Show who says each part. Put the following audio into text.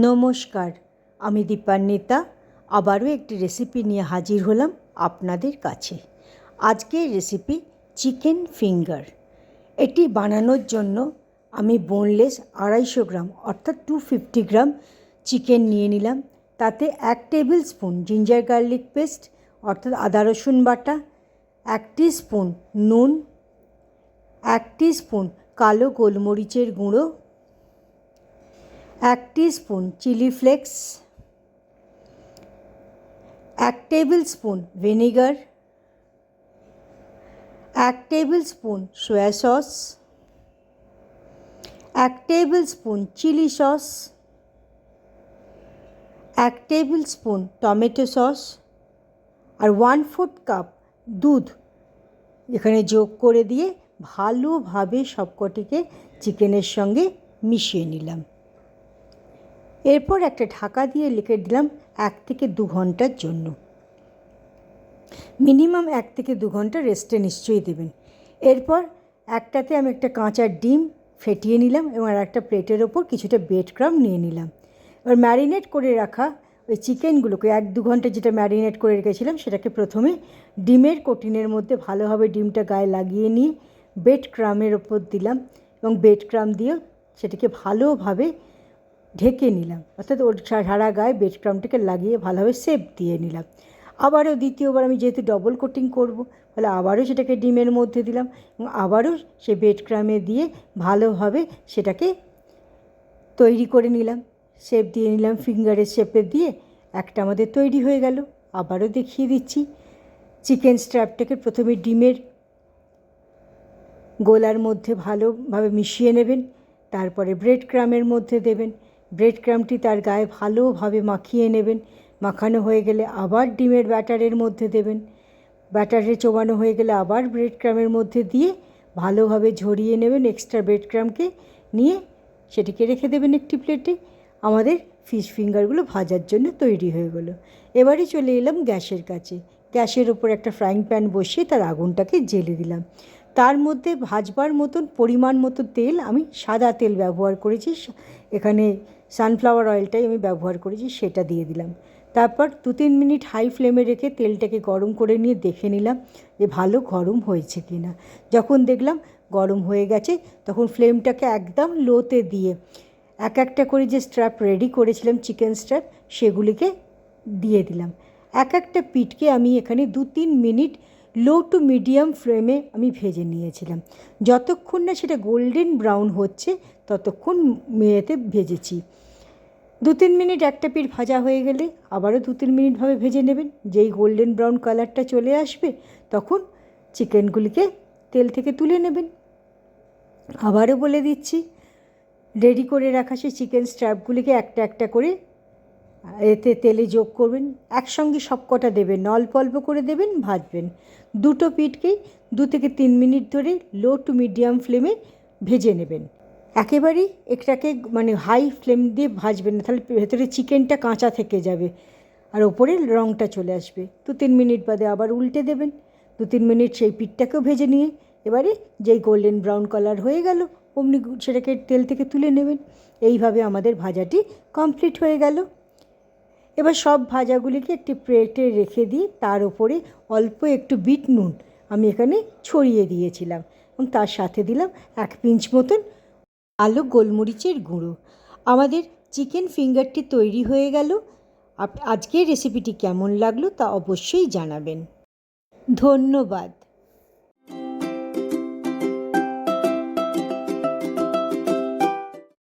Speaker 1: নমস্কার, আমি দীপান্বিতা আবারও একটি রেসিপি নিয়ে হাজির হলাম আপনাদের কাছে। আজকের রেসিপি চিকেন ফিঙ্গার। এটি বানানোর জন্য আমি বোনলেস 250 গ্রাম অর্থাৎ 250 গ্রাম চিকেন নিয়ে নিলাম। তাতে 1 table spoon ginger garlic paste অর্থাৎ আদা রসুন বাটা, 1 টিস্পুন নুন, 1 টিস্পুন কালো গোলমরিচের গুঁড়ো, 1 teaspoon chilli flakes, 1 table spoon vinegar, 1 table spoon soya sauce, 1 table spoon chilli sauce, 1 table spoon tomato sauce আর 1/4 কাপ দুধ এখানে যোগ করে দিয়ে ভালোভাবে সবকটিকে চিকেনের সঙ্গে মিশিয়ে নিলাম। এরপর একটা ঢাকা দিয়ে রেখে দিলাম 1 থেকে 2 ঘন্টার জন্য। মিনিমাম 1 থেকে 2 ঘন্টা রেস্টে নিশ্চয়ই দেবেন। এরপর একটাতে আমি একটা কাঁচা ডিম ফেটিয়ে নিলাম এবং আর একটা প্লেটের ওপর কিছুটা ব্রেড ক্রাম্ব নিয়ে নিলাম। এবার ম্যারিনেট করে রাখা ওই চিকেনগুলোকে 1-2 ঘন্টা যেটা ম্যারিনেট করে রেখেছিলাম সেটাকে প্রথমে ডিমের কোটিনের মধ্যে ভালোভাবে ডিমটা গায়ে লাগিয়ে নিয়ে ব্রেড ক্রাম্বের ওপর দিলাম এবং ব্রেড ক্রাম্ব দিয়েও সেটাকে ভালোভাবে ঢেকে নিলাম, অর্থাৎ ওর সারা গায়ে ব্রেড ক্রাম্বটাকে লাগিয়ে ভালোভাবে শেপ দিয়ে নিলাম। আবারও দ্বিতীয়বার আমি যেহেতু ডবল কোটিং করব, তাহলে আবারও সেটাকে ডিমের মধ্যে দিলাম এবং আবারও সে ব্রেড ক্রাম্বে দিয়ে ভালোভাবে সেটাকে তৈরি করে নিলাম, শেপ দিয়ে নিলাম। ফিঙ্গারের শেপে দিয়ে একটা আমাদের তৈরি হয়ে গেল। আবারও দেখিয়ে দিচ্ছি। চিকেন স্ট্র্যাপটাকে প্রথমে ডিমের গোলার মধ্যে ভালোভাবে মিশিয়ে নেবেন, তারপরে ব্রেড ক্রাম্বের মধ্যে দেবেন, ব্রেড ক্রাম্বটি তার গায়ে ভালোভাবে মাখিয়ে নেবেন। মাখানো হয়ে গেলে আবার ডিমের ব্যাটারের মধ্যে দেবেন, ব্যাটারে চোবানো হয়ে গেলে আবার ব্রেড ক্রাম্বের মধ্যে দিয়ে ভালোভাবে ঝরিয়ে নেবেন। এক্সট্রা ব্রেড ক্রাম্বকে নিয়ে সেটিকে রেখে দেবেন একটি প্লেটে। আমাদের ফিশ ফিঙ্গারগুলো ভাজার জন্য তৈরি হয়ে গেল। এবারে চলে এলাম গ্যাসের কাছে। গ্যাসের ওপর একটা ফ্রাইং প্যান বসিয়ে তার আগুনটাকে জ্বেলে দিলাম। তার মধ্যে ভাজবার মতন পরিমাণ মতো তেল, আমি সাদা তেল ব্যবহার করেছি, এখানে সানফ্লাওয়ার অয়েলটাই আমি ব্যবহার করেছি, সেটা দিয়ে দিলাম। তারপর 2-3 মিনিট হাই ফ্লেমে রেখে তেলটাকে গরম করে নিয়ে দেখে নিলাম যে ভালো গরম হয়েছে কি না। যখন দেখলাম গরম হয়ে গেছে তখন ফ্লেমটাকে একদম লোতে দিয়ে এক একটা করে যে স্ট্র্যাপ রেডি করেছিলাম চিকেন স্ট্র্যাপ সেগুলিকে দিয়ে দিলাম। এক একটা পিঠকে আমি এখানে 2-3 মিনিট লো টু মিডিয়াম ফ্লেমে আমি ভেজে নিয়েছিলাম। যতক্ষণ না সেটা গোল্ডেন ব্রাউন হচ্ছে ততক্ষণ মেয়েতে ভেজেছি। 2-3 মিনিট একটা পিঠ ভাজা হয়ে গেলে আবারও 2-3 মিনিটভাবে ভেজে নেবেন। যেই গোল্ডেন ব্রাউন কালারটা চলে আসবে তখন চিকেনগুলিকে তেল থেকে তুলে নেবেন। আবারও বলে দিচ্ছি, রেডি করে রাখা সেই চিকেন স্ট্র্যাপগুলিকে একটা একটা করে এতে তেলে যোগ করবেন, একসঙ্গে সব কটা দেবেন, অল্প অল্প করে দেবেন, ভাজবেন। দুটো পিঠকেই 2 থেকে 3 মিনিট ধরে লো টু মিডিয়াম ফ্লেমে ভেজে নেবেন। একেবারেই এটাকে হাই ফ্লেম দিয়ে ভাজবেন না, তাহলে ভেতরে চিকেনটা কাঁচা থেকে যাবে আর ওপরে রঙটা চলে আসবে। 2-3 মিনিট বাদে আবার উল্টে দেবেন। 2-3 মিনিট সেই পিঠটাকেও ভেজে নিয়ে এবারে যেই গোল্ডেন ব্রাউন কালার হয়ে গেল অমনি সেটাকে তেল থেকে তুলে নেবেন। এইভাবে আমাদের ভাজাটি কমপ্লিট হয়ে গেল। এবার সব ভাজাগুলিকে একটি প্লেটে রেখে দিয়ে তার উপরে অল্প একটু বিট নুন আমি এখানে ছড়িয়ে দিয়েছিলাম এবং তার সাথে দিলাম 1 পিঞ্চ মতন কালো গোলমরিচের গুঁড়ো। আমাদের চিকেন ফিঙ্গারটি তৈরি হয়ে গেল। আজকের রেসিপিটি কেমন লাগলো তা অবশ্যই জানাবেন। ধন্যবাদ।